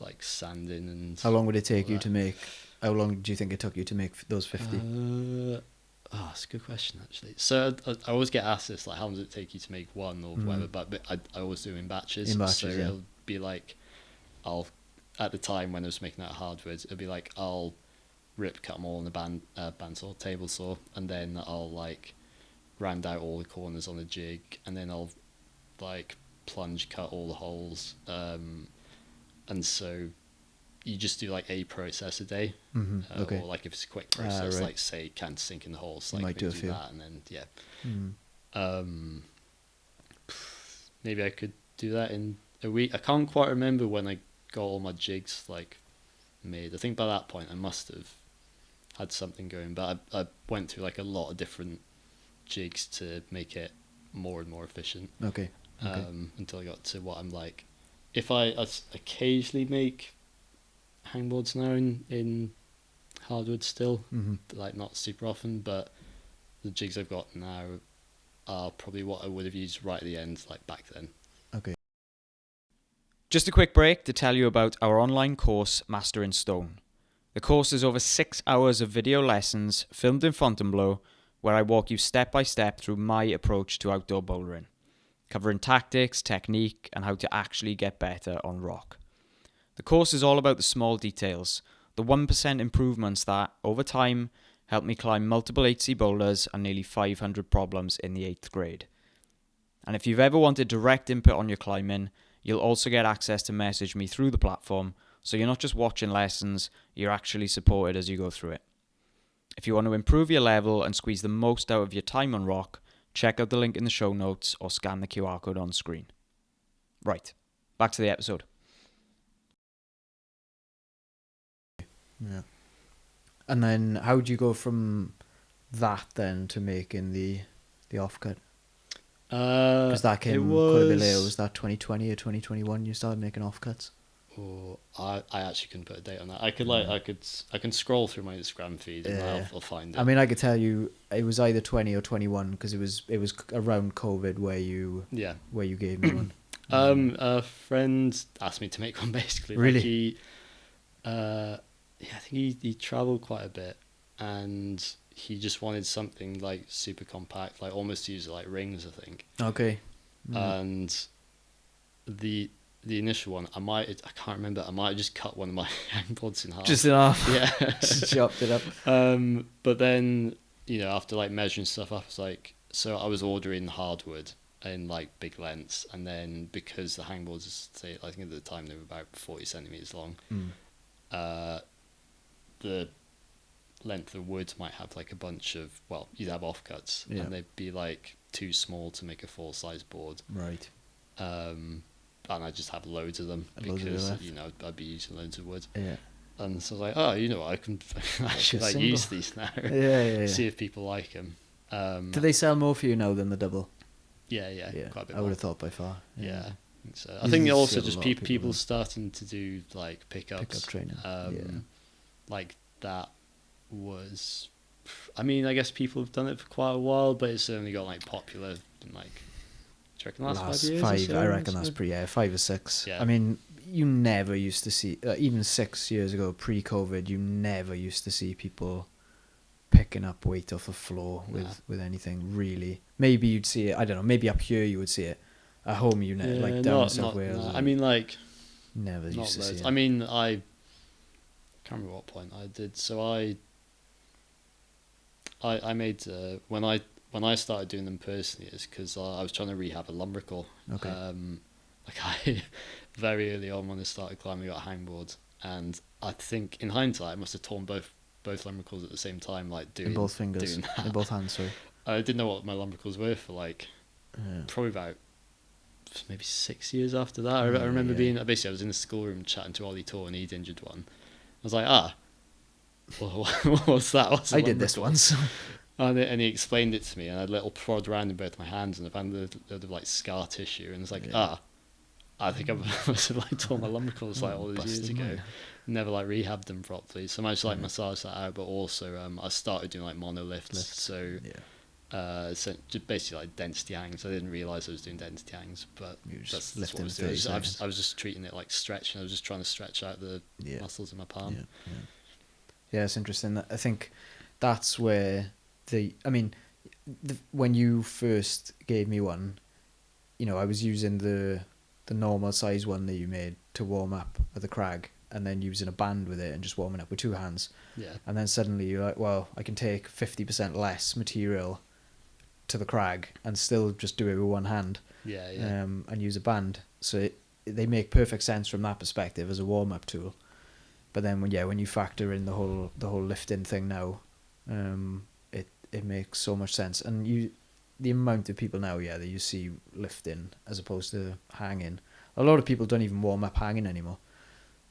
like sanding and. How long would it take you to make? How long do you think it took you to make those 50? That's a good question actually. So I always get asked this, like, how long does it take you to make one or whatever? But I always do in batches. So it'll be like, at the time when I was making that hardwood, it'd be like I'll cut them all on the bandsaw, table saw, and then I'll like round out all the corners on the jig, and then I'll like plunge cut all the holes. And so you just do like a process a day, or like if it's a quick process, like say can't sink in the holes, like do that, and then maybe I could do that in a week. I can't quite remember when I got all my jigs like made. I think by that point I must have had something going, but I went through like a lot of different jigs to make it more and more efficient. Until I got to what I'm like. If I occasionally make hangboards now in hardwood still, but like not super often, but the jigs I've got now are probably what I would have used right at the end, like back then. Okay. Just a quick break to tell you about our online course, Master in Stone. The course is over 6 hours of video lessons filmed in Fontainebleau, where I walk you step by step through my approach to outdoor bouldering, covering tactics, technique, and how to actually get better on rock. The course is all about the small details, the 1% improvements that, over time, helped me climb multiple 8C boulders and nearly 500 problems in the 8th grade. And if you've ever wanted direct input on your climbing, you'll also get access to message me through the platform, so you're not just watching lessons, you're actually supported as you go through it. If you want to improve your level and squeeze the most out of your time on rock, check out the link in the show notes or scan the QR code on screen. Right, back to the episode. Yeah. And then how do you go from that then to making the offcut? Because that came quite a bit later. Was that 2020 or 2021 you started making offcuts? Oh, I actually couldn't put a date on that. I can scroll through my Instagram feed and I'll find it. I mean, I could tell you it was either 20 or 21 because it was around COVID where you gave me one. A friend asked me to make one basically. Really? Like I think he travelled quite a bit and he just wanted something like super compact, like almost use like rings, I think. Okay. And the initial one, I can't remember, I might have just cut one of my hangboards in half. Just in half? Yeah. Just chopped it up. But then, after like measuring stuff up, it's like, so I was ordering hardwood in like big lengths, and then because the hangboards, say, I think at the time they were about 40 centimeters long, the length of wood might have like a bunch of, well, you'd have offcuts, and they'd be like too small to make a full size board. Right. And I just have loads of them because I'd be using loads of wood. Yeah. And so I was like, I can actually like use these now. Yeah. See if people like them. Do they sell more for you now than the double? Yeah. Quite a bit I would have thought by far. Yeah. So I think also just people starting to do like pickups. Pickup training. Like that was, I mean, I guess people have done it for quite a while, but it's certainly got like popular in like, do you reckon last 5 years? I reckon that's pretty, 5 or 6. Yeah. I mean, you never used to see, even 6 years ago, pre-COVID, you never used to see people picking up weight off the floor with anything, really. Maybe you'd see it, I don't know, maybe up here you would see it. At home, you never, like down in South Wales. I mean, like, never used to see it. I mean, I can't remember what point I did. So I made, when I started doing them personally, is because I was trying to rehab a lumbrical. Okay. I very early on when I started climbing, I got hangboards, and I think in hindsight I must have torn both lumbricals at the same time, like doing in both fingers, in both hands. Sorry. I didn't know what my lumbricals were for like probably about maybe 6 years after that. I remember being basically I was in the schoolroom chatting to Ollie Tor and he'd injured one. I was like, what's that? I did this once. And he explained it to me, and I had a little prod around in both my hands, and I found a load of like scar tissue, and it's like, I think I must have like torn my lumbricals like all those years ago. Never like rehabbed them properly, so I managed to like massage that out. But also, I started doing like monolifts, so just basically like density hangs. I didn't realise I was doing density hangs, but that's what I was doing. I was just treating it like stretching. I was just trying to stretch out the muscles in my palm. Yeah, it's interesting. I think that's where when you first gave me one, I was using the normal size one that you made to warm up at the crag, and then using a band with it and just warming up with 2 hands. Yeah. And then suddenly you're like, well, I can take 50% less material to the crag and still just do it with 1 hand. Yeah. And use a band. So they make perfect sense from that perspective as a warm up tool. But then when you factor in the whole lifting thing now, it makes so much sense. And the amount of people now, that you see lifting as opposed to hanging. A lot of people don't even warm up hanging anymore.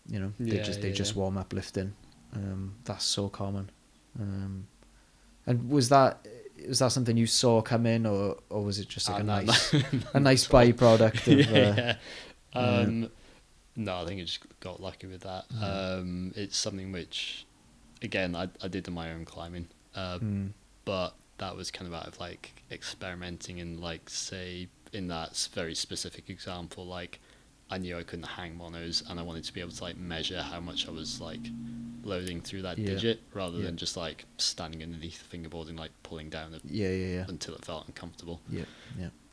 They just warm up lifting. That's so common. And was that something you saw come in, or was it just like a nice byproduct of? No, I think I just got lucky with that. It's something which, again, I did in my own climbing, but that was kind of out of like experimenting and like, say, in that very specific example, like I knew I couldn't hang monos, and I wanted to be able to like measure how much I was like loading through that digit, rather than just like standing underneath the fingerboard and like pulling down until it felt uncomfortable.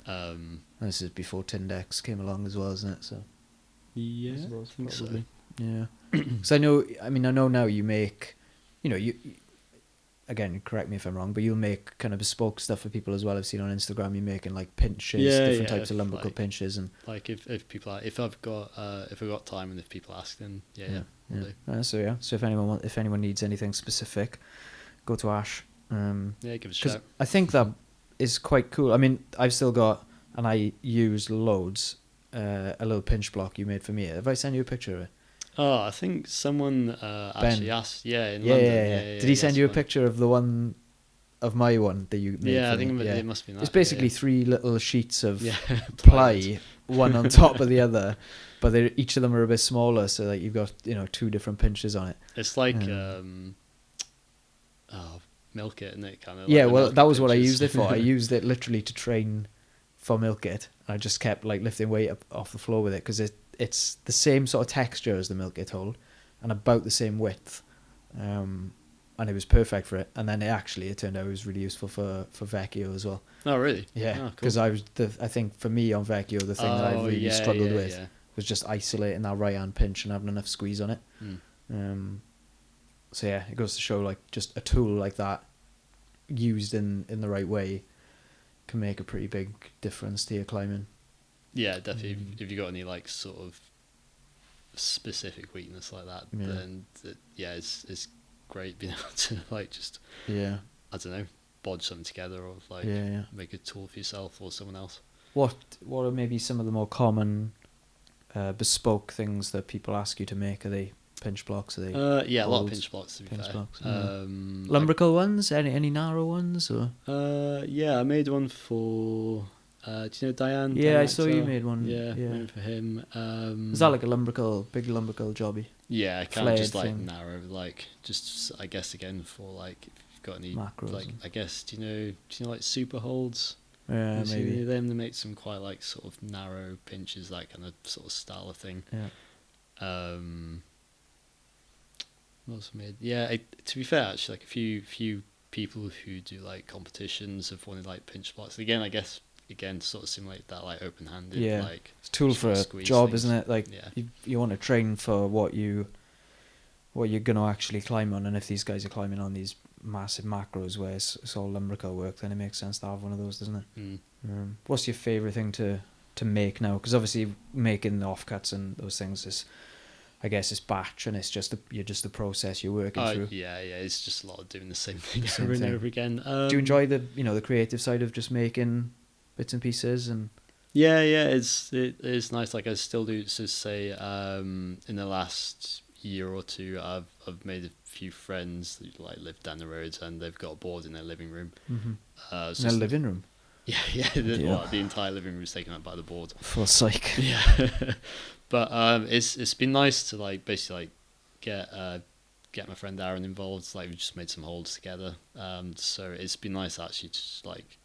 And this is before Tindex came along as well, isn't it? So I think so. Yeah. Because I know now you make, again, correct me if I'm wrong, but you'll make kind of bespoke stuff for people as well. I've seen on Instagram you're making like pinches, different types of lumbrical pinches, and like if people are, if I've got time and if people ask, then yeah. So if anyone needs anything specific, go to Ash. Give us a shout. I think that is quite cool. I mean, I've still got, and I use loads, a little pinch block you made for me. Have I sent you a picture of it? Oh, I think someone actually asked. Yeah, in London. Yeah. Did he send you a picture of the one, of my one that you made? Yeah, I think it must be that. It's basically 3 little sheets of ply, one on top of the other, but each of them are a bit smaller, so like you've got 2 different pinches on it. It's like milk it, isn't it? Kind of. Yeah, well, that was what I used it for. I used it literally to train for milk it. I just kept like lifting weight up off the floor with it because it's the same sort of texture as the milk it hold and about the same width, and it was perfect for it. And then it turned out it was really useful for Vecchio as well. Oh really? Yeah, because I think for me on Vecchio the thing that I really struggled with was just isolating that right hand pinch and having enough squeeze on it. So yeah, it goes to show like just a tool like that used in the right way can make a pretty big difference to your climbing. Yeah, definitely. If you got any like sort of specific weakness like that, then it's great being able to like just I don't know, bodge something together or like make a tool for yourself or someone else. What are maybe some of the more common bespoke things that people ask you to make? Are they pinch blocks? Are they a lot of pinch blocks to be fair. Blocks, lumbrical ones? Any narrow ones or? I made one for do you know Diane? Yeah, I saw you made one. Yeah, made one for him. Is that like a big lumbrical jobby? Yeah, kind of just like narrow, like just I guess again for like if you've got any macros, like I guess do you know like super holds? Yeah, maybe them. They make some quite like sort of narrow pinches, that kind of sort of style of thing. Yeah. What else made? Yeah, to be fair, actually, like a few people who do like competitions have wanted like pinch blocks. Again, I guess sort of simulate that like open-handed. Yeah, like it's a tool for a job, isn't it? Like you want to train for what you're gonna actually climb on, and if these guys are climbing on these massive macros where it's all lumbrical work, then it makes sense to have one of those, doesn't it? What's your favourite thing to make now? Because obviously making the offcuts and those things is, I guess it's batch, and it's just the process you're working through. Yeah, it's just a lot of doing the same thing over and over again. Do you enjoy the creative side of just making bits and pieces? And it's nice. Like I still do. So say in the last year or two, I've made a few friends that like live down the road, and they've got a board in their living room. In their living room. Yeah. The entire living room is taken up by the board. For sake. Yeah. But it's been nice to like basically like get my friend Aaron involved. Like we just made some holds together. So it's been nice actually to just like,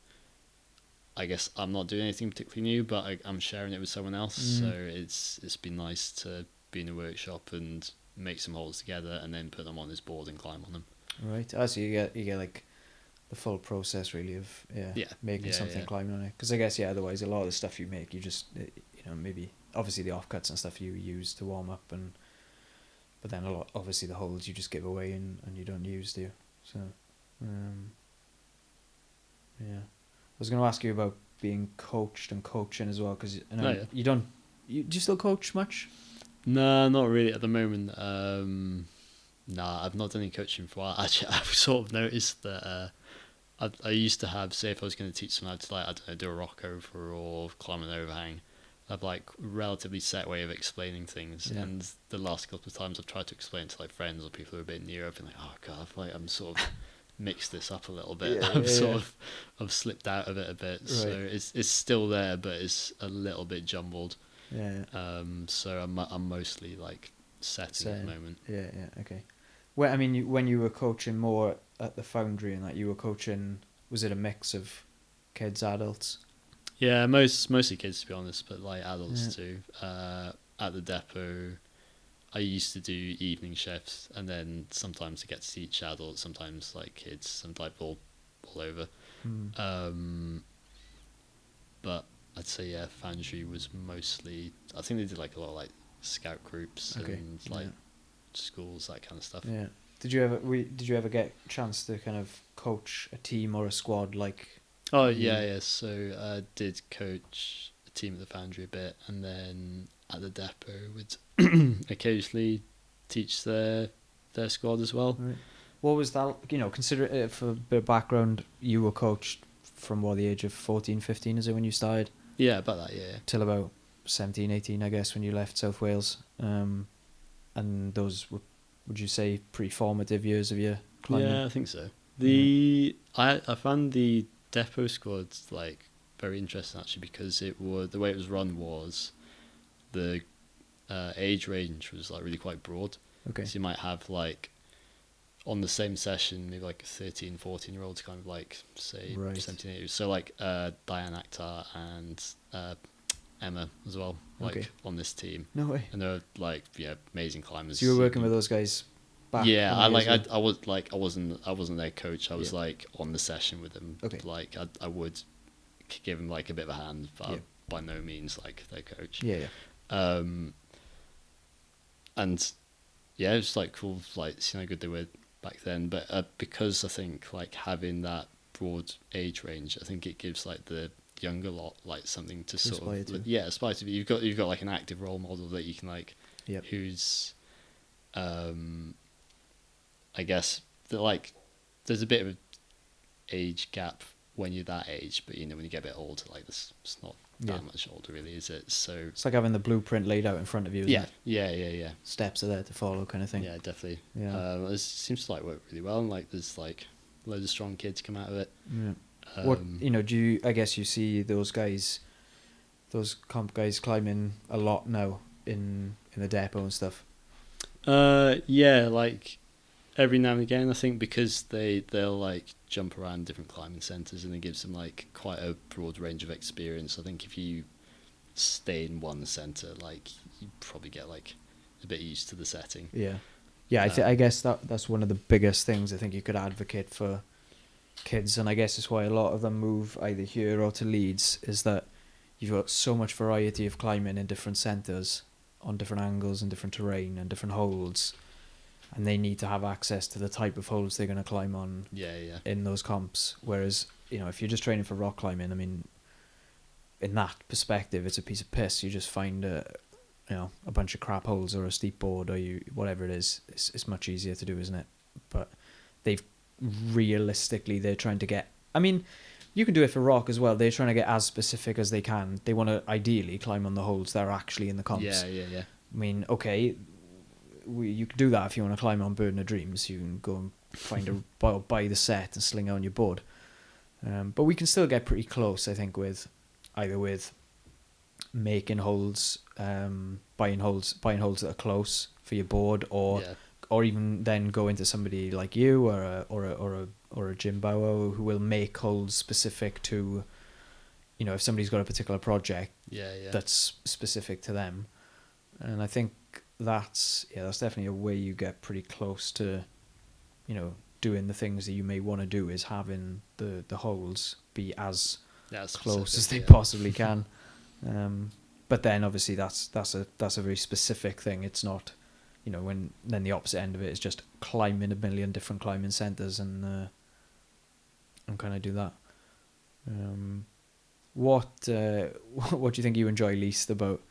I guess I'm not doing anything particularly new, but I'm sharing it with someone else. So it's been nice to be in a workshop and make some holds together and then put them on his board and climb on them. Right. So you get like the full process really of making something, climbing on it. Because I guess otherwise a lot of the stuff you make, you just maybe obviously the offcuts and stuff you use to warm up, but then a lot obviously the holds you just give away and you don't use, do you? So I was going to ask you about being coached and coaching as well, because do you still coach much? No, not really at the moment. I've not done any coaching for a while. Actually, I've sort of noticed that I used to have, say if I was going to teach someone how to like, I don't know, do a rock over or climb an overhang, I've like relatively set way of explaining things, and the last couple of times I've tried to explain to like friends or people who are a bit near, I've been like, oh god, I'm sort of mixed this up a little bit. I've slipped out of it a bit, right. So it's still there, but it's a little bit jumbled. So I'm mostly like setting at the moment. Okay. Well, I mean, when you were coaching more at the foundry and that, you were coaching, was it a mix of kids, adults? Yeah, mostly kids to be honest, but like adults too. At the depot, I used to do evening shifts, and then sometimes I get to teach adults, sometimes like kids, sometimes all over. But I'd say foundry was mostly. I think they did like a lot of like scout groups and like schools, that kind of stuff. Yeah. Did you ever get a chance to kind of coach a team or a squad like? Oh yeah. So I did coach a team at the Foundry a bit, and then at the depot would occasionally teach their squad as well. Right. What was that? Consider for a bit of background, you were coached from the age of 14, 15, is it when you started? Yeah, about that, yeah. Till about 17, 18, I guess, when you left South Wales. And those were, would you say, pretty formative years of your climbing? Yeah, I think so. I found the depot squad like very interesting actually, because the way it was run was the age range was like really quite broad. Okay. So you might have like on the same session maybe like 13, 14-year-olds kind of like say 17, 18. So like Diane Akhtar and Emma as well, like on this team. No way. And they're like amazing climbers. So you were working with those guys back? Yeah, I wasn't their coach. I was like on the session with them. Okay. Like I would give them like a bit of a hand, but by no means like their coach. Yeah. And yeah, it was like cool, like seeing how good they were back then. But because I think like having that broad age range, I think it gives like the younger lot like something to sort aspire of to. aspire to be. You've got like an active role model that you can like who's I guess that like there's a bit of an age gap when you're that age, but when you get a bit older, like this, it's not that much older really, is it? So it's like having the blueprint laid out in front of you, isn't it? Yeah. Steps are there to follow, kind of thing. Yeah, definitely. Yeah. It seems to like work really well, and like there's like loads of strong kids come out of it. Yeah. What do you? I guess you see those guys, those comp guys climbing a lot now in the depot and stuff. Yeah, like every now and again, I think because they'll like jump around different climbing centres, and it gives them like quite a broad range of experience. I think if you stay in one centre, like you probably get like a bit used to the setting. Yeah. I guess that's one of the biggest things I think you could advocate for kids, and I guess it's why a lot of them move either here or to Leeds, is that you've got so much variety of climbing in different centres, on different angles and different terrain and different holds, and they need to have access to the type of holds they're going to climb on in those comps. Whereas if you're just training for rock climbing, I mean, in that perspective it's a piece of piss. You just find a bunch of crap holes or a steep board or whatever it is. It's much easier to do, isn't it? But they're trying to get, I mean, you can do it for rock as well. They're trying to get as specific as they can. They want to ideally climb on the holds that are actually in the comps. Yeah. I mean, okay, you can do that if you want to climb on Burden of Dreams. You can go and find buy the set and sling it on your board. But we can still get pretty close, I think, with making holds, buying holds that are close for your board, or even then go into somebody like you or a Jim Bower who will make holds specific to, if somebody's got a particular project that's specific to them. And I think that's definitely a way you get pretty close to, doing the things that you may want to do, is having the holds be as close as they possibly can. But then obviously that's a very specific thing. It's not, when then the opposite end of it is just climbing a million different climbing centres and kind of do that. What do you think you enjoy least about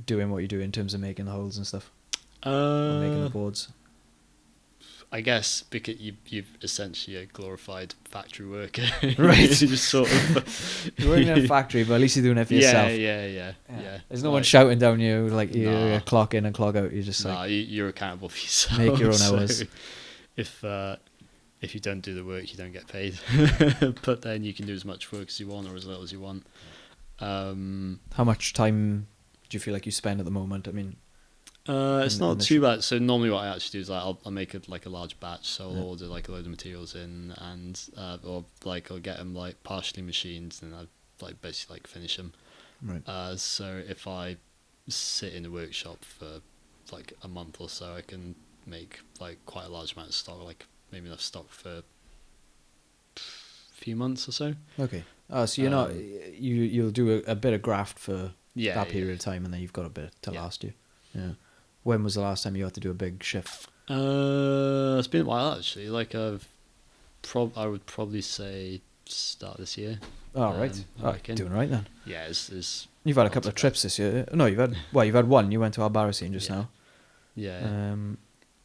doing what you do in terms of making the holds and stuff? Or making the boards? I guess because you've essentially a glorified factory worker. Right. You just sort of you're working in a factory, but at least you're doing it for yourself. Yeah. There's no one shouting down you, like you clock in and clock out. You're just you're accountable for yourself. Make your own hours. If you don't do the work, you don't get paid. But then you can do as much work as you want or as little as you want. How much time do you feel like you spend at the moment? I mean, it's not too bad. So normally what I actually do is like I'll make a large batch. So I'll order like a load of materials in, and or I'll get them like partially machined, and I like basically like finish them. Right. So if I sit in a workshop for like a month or so, I can make like quite a large amount of stock, like maybe enough stock for a few months or so. Okay. Oh, so you're not you'll do a bit of graft for that period of time, and then you've got a bit to last you. Yeah. When was the last time you had to do a big shift? It's been a while actually. Like I would probably say start this year. Oh, right. Doing right then. Yeah, it's You've had a couple of trips this year. No, you've had one. You went to Albarracín just now. Yeah.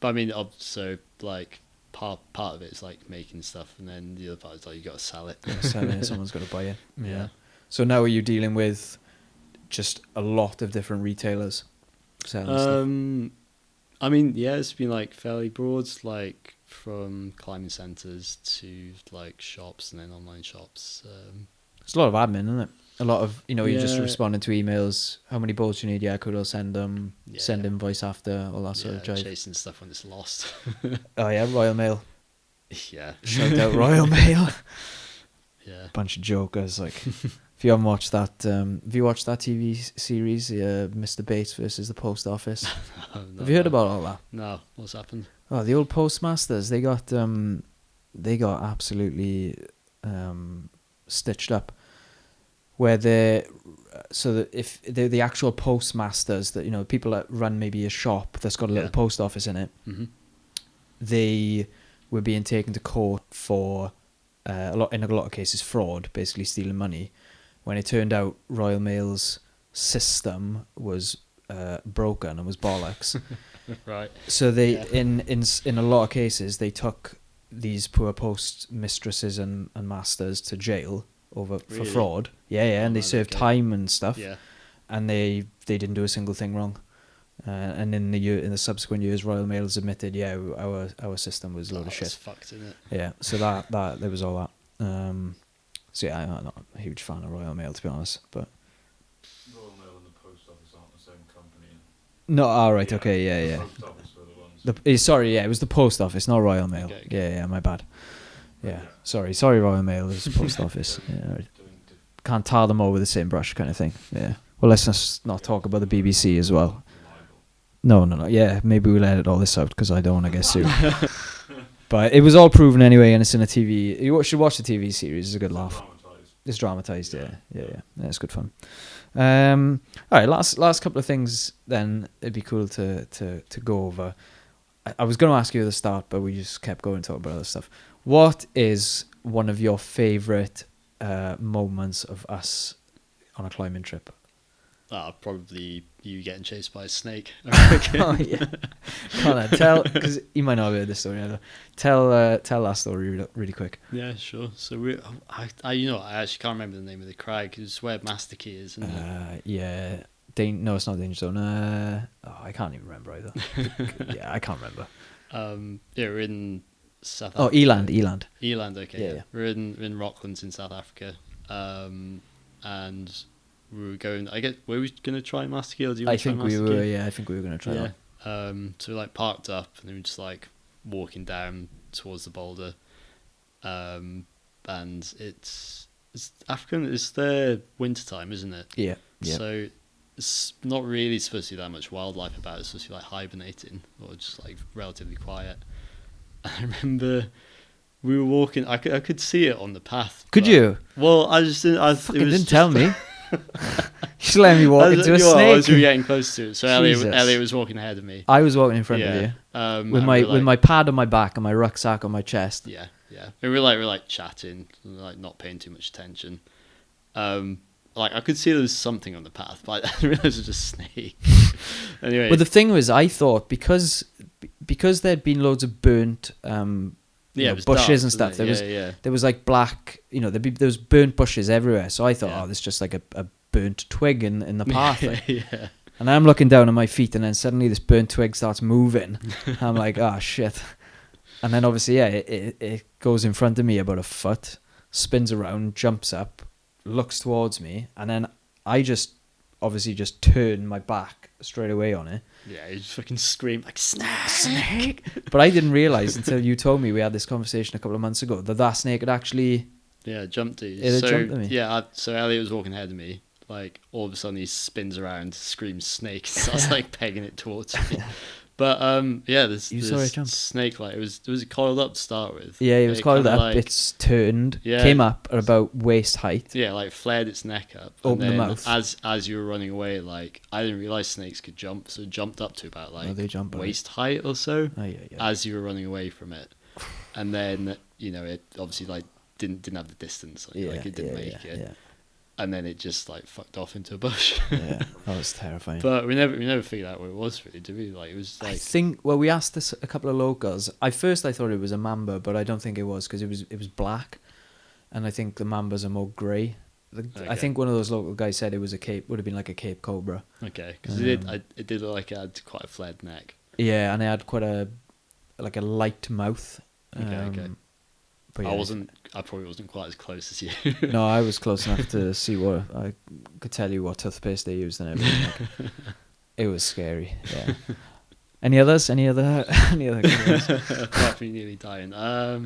But I mean, so like part of it is like making stuff, and then the other part is like you got to sell it. Someone's got to buy it. Yeah. So now are you dealing with just a lot of different retailers selling stuff? I mean, yeah, it's been like fairly broad, like from climbing centres to like shops and then online shops. It's a lot of admin, isn't it? A lot of, you just Yeah. responding to emails. How many boats you need? Yeah, could I'll send them. Yeah. Send invoice after, all that sort of jive. Chasing stuff when it's lost. Oh yeah, Royal Mail. Yeah. Shout out Royal Mail. Yeah. Bunch of jokers. Like, if you haven't watched that, have you watched that TV series, Mr. Bates versus the Post Office? Have you heard about all that? No. What's happened? Oh, the old postmasters. They got absolutely stitched up. Where if they're the actual postmasters, that people that run maybe a shop that's got a little post office in it, they were being taken to court for in a lot of cases fraud, basically stealing money. When it turned out Royal Mail's system was broken and was bollocks. Right. So they in a lot of cases they took these poor post mistresses and masters to jail for fraud. And they served time and stuff. Yeah. And they didn't do a single thing wrong. And in the subsequent years, Royal Mail has admitted, our system was a load of shit. It's fucked, isn't it? Yeah. So that there was all that. So yeah, I'm not a huge fan of Royal Mail, to be honest. But Royal Mail and the post office aren't the same company. no, all right, okay, yeah. The post office were the ones. Sorry, it was the post office, not Royal Mail. Okay. Yeah, my bad. Yeah, sorry, Royal Mail is the post office. Yeah, right. Can't tar them all with the same brush, kind of thing. Yeah. Well, let's just not talk about the BBC as well. No. Yeah, maybe we'll edit all this out because I don't want to get sued. But it was all proven anyway, and it's in a TV. You should watch the TV series. It's a good laugh. It's dramatized. Yeah. It's good fun. All right, last couple of things. Then it'd be cool to go over. I was going to ask you at the start, but we just kept going talking about other stuff. What is one of your favourite moments of us on a climbing trip? Probably you getting chased by a snake. Oh yeah, Connor, tell, because you might not have heard this story either. Tell that story really quick. Yeah, sure. So I actually can't remember the name of the crag. It's where Master Key is, isn't it? Yeah. No, it's not Danger Zone. I can't even remember either. Yeah, I can't remember. We're in South Africa. Oh, Eland. Eland, okay. Yeah. We're in Rocklands in South Africa. And we were going, were we going to try Master Key, or do you want to try Master Key? I think we were going to try that. So we parked up and then we just walking down towards the boulder. And it's African, it's their winter time, isn't it? Yeah. So it's not really supposed to be that much wildlife about it. It's supposed to be hibernating or just relatively quiet. I remember we were walking. I could see it on the path. Could you? Well, I just didn't. Didn't tell me. Just let me walk into a snake. I was getting close to it. So Eliot was walking ahead of me. I was walking in front of you. With my pad on my back and my rucksack on my chest. Yeah. And we're chatting, not paying too much attention. I could see there was something on the path, but I didn't realize it was just a snake. Anyway. Well, the thing was, I thought because there'd been loads of burnt bushes dark, and stuff. There was black, there was burnt bushes everywhere. So I thought, there's just a burnt twig in the path. Yeah. And I'm looking down at my feet, and then suddenly this burnt twig starts moving. I'm like, oh shit. And then obviously, it goes in front of me about a foot, spins around, jumps up, looks towards me, and then I just turn my back straight away on it. Yeah, you just fucking scream snake. But I didn't realise until you told me, we had this conversation a couple of months ago, that snake had actually jumped to you. It jumped at me. Yeah, so Eliot was walking ahead of me. All of a sudden he spins around, screams snake, starts pegging it towards me. But yeah, this You saw it jump. snake, like it was coiled up to start with. Yeah, it was coiled up. Like, It's turned, Yeah. came up at about waist height. yeah, like flared its neck up. Opened the and then mouth. As you were running away, like I didn't realize snakes could jump, so it jumped up to about like they jump, waist height or so Oh, yeah. as you were running away from it. And then it obviously like didn't have the distance, like it didn't make it. Yeah. And then it just like fucked off into a bush. Yeah, that was terrifying. But we never figured out what it was really, did we? Like it was like I think we asked this a couple of locals. I thought it was a mamba, but I don't think it was because it was black, and I think the mambas are more grey. I think one of those local guys said it was would have been like a Cape Cobra. okay, because it did look like it had quite a flared neck. Yeah, and it had quite a light mouth. Okay. But yeah, I probably wasn't quite as close as you. No, I was close enough to see what I could tell you what toothpaste they used and everything. Like, it was scary. Yeah. Any others? Any other good ones? Apart from nearly dying. Yeah,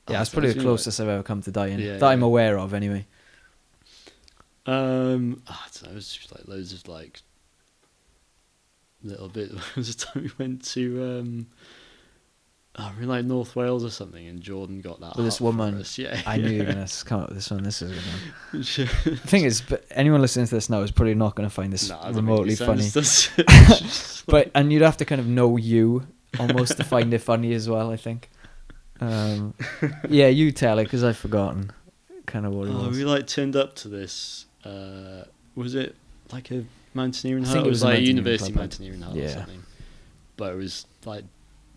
that's probably the closest I've ever come to dying. Yeah, that I'm aware of, anyway. I don't know, it was just like loads of like little bit. There was a time we went to we're in like North Wales or something, and Jordan got that. With this hut for woman, us. Yeah, I knew you were going to come up with this one. This is a good one. Sure. The thing is, but anyone listening to this now is probably not going to find this Nah, it doesn't remotely make any funny. sense, does it? And you'd have to kind of know you almost to find it funny as well, I think. Yeah, you tell it because I've forgotten kind of what it was. We like turned up to this. Was it like a mountaineering I hut? think It it was was a like a mountaineering university club, mountaineering hut yeah. or something. But it was like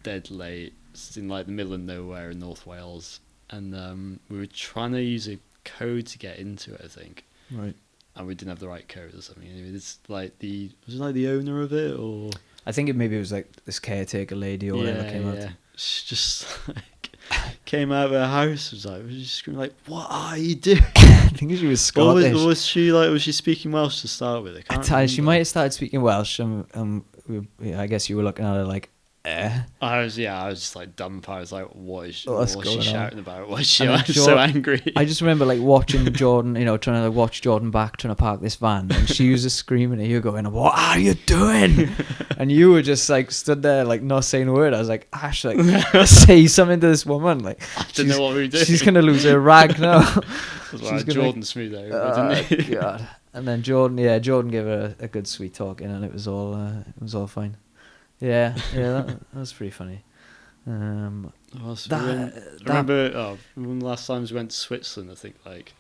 dead late. It's in like the middle of nowhere in North Wales, and we were trying to use a code to get into it, I think. Right. And we didn't have the right code or something. Anyway, it's like was it like the owner of it, or I think maybe it was like this caretaker lady or whatever came out. She just like came out of her house. Was just screaming like, "What are you doing?" I think she was Scottish. Was she like? Was she speaking Welsh to start with? She might have started speaking Welsh, and I guess you were looking at her like, I was just like dumbfounded. I was like, what is she going shouting on? about? Why is she And then so angry? I just remember like watching Jordan, trying to watch Jordan back, trying to park this van, and she was just screaming at you, going, "What are you doing?" And you were just like stood there, like not saying a word. I was like, Ash, like say something to this woman. Like I didn't know what we were doing. She's gonna lose her rag now. Jordan smooth over, didn't he? God. And then Jordan gave her a good sweet talking, and it was all fine. Yeah, that was pretty funny. Remember one of the last times we went to Switzerland, I think, like,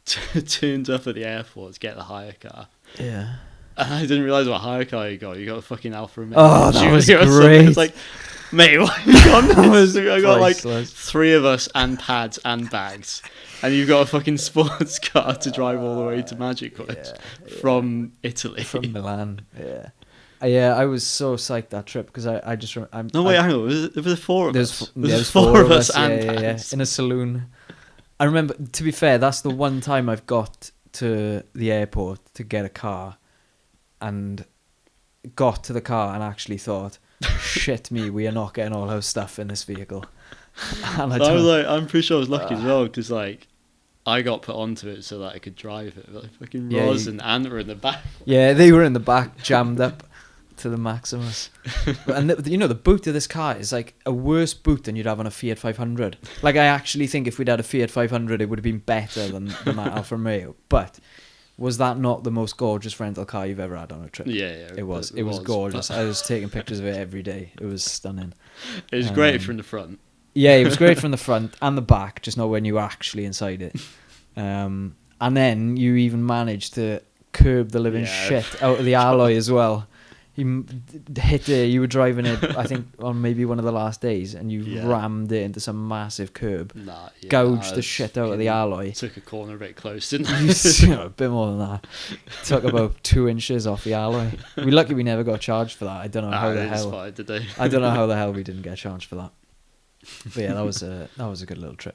turned up at the airport to get the hire car. Yeah. And I didn't realise what hire car you got. You got a fucking Alfa Romeo. Oh, that was great. It's like, mate, what have you got this? I got like priceless. 3 of us and pads and bags. And you've got a fucking sports car to drive all the way to Magic with from Italy. From Milan, yeah. Yeah, I was so psyched that trip because I just hang on. There was 4 of us. There's 4 of us and pads. In a saloon. I remember, to be fair, that's the one time I've got to the airport to get a car and got to the car and actually thought, shit me, we are not getting all our stuff in this vehicle. And I'm pretty sure I was lucky as well because like I got put onto it so that I could drive it. Like fucking Roz and Anna were in the back. Yeah, they were in the back, jammed up to the Maximus. And the boot of this car is like a worse boot than you'd have on a Fiat 500. Like I actually think if we'd had a Fiat 500 it would have been better than that Alfa Romeo. But was that not the most gorgeous rental car you've ever had on a trip? Yeah, it was gorgeous. I was taking pictures of it every day. It was stunning. It was great from the front. Yeah, it was great from the front and the back, just not when you were actually inside it. And then you even managed to curb the living shit out of the alloy as well. You were driving it, I think, on maybe one of the last days, and you rammed it into some massive curb, gouged the shit out of the alloy. Took a corner a bit close, didn't A bit more than that. Took about 2 inches off the alloy. We're lucky we never got charged for that. I don't know how the hell. I don't know how the hell we didn't get charged for that. But yeah, that was a good little trip.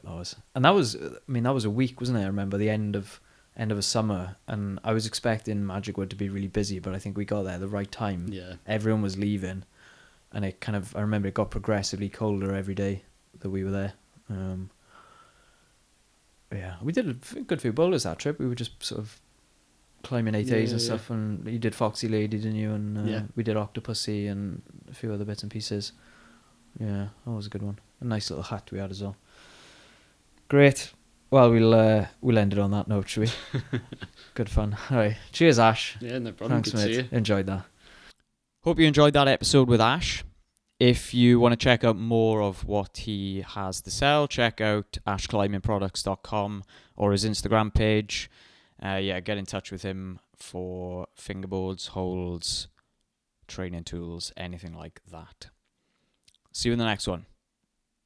And that was a week, wasn't it? I remember the end of a summer, and I was expecting Magic Wood to be really busy, but I think we got there at the right time. Yeah, everyone was leaving, and I remember it got progressively colder every day that we were there. Yeah, we did a good few boulders that trip. We were just sort of climbing 8As Yeah, and yeah. stuff, and you did Foxy Lady, didn't you? And Yeah. we did Octopussy and a few other bits and pieces. Yeah, that was a good one. A nice little hat we had as well. Great. Well, we'll end it on that note, shall we? Good fun. All right. Cheers, Ash. Yeah, no problem. Thanks, Good to see mate. you. Enjoyed that. Hope you enjoyed that episode with Ash. If you want to check out more of what he has to sell, check out ashclimbingproducts.com or his Instagram page. Get in touch with him for fingerboards, holds, training tools, anything like that. See you in the next one.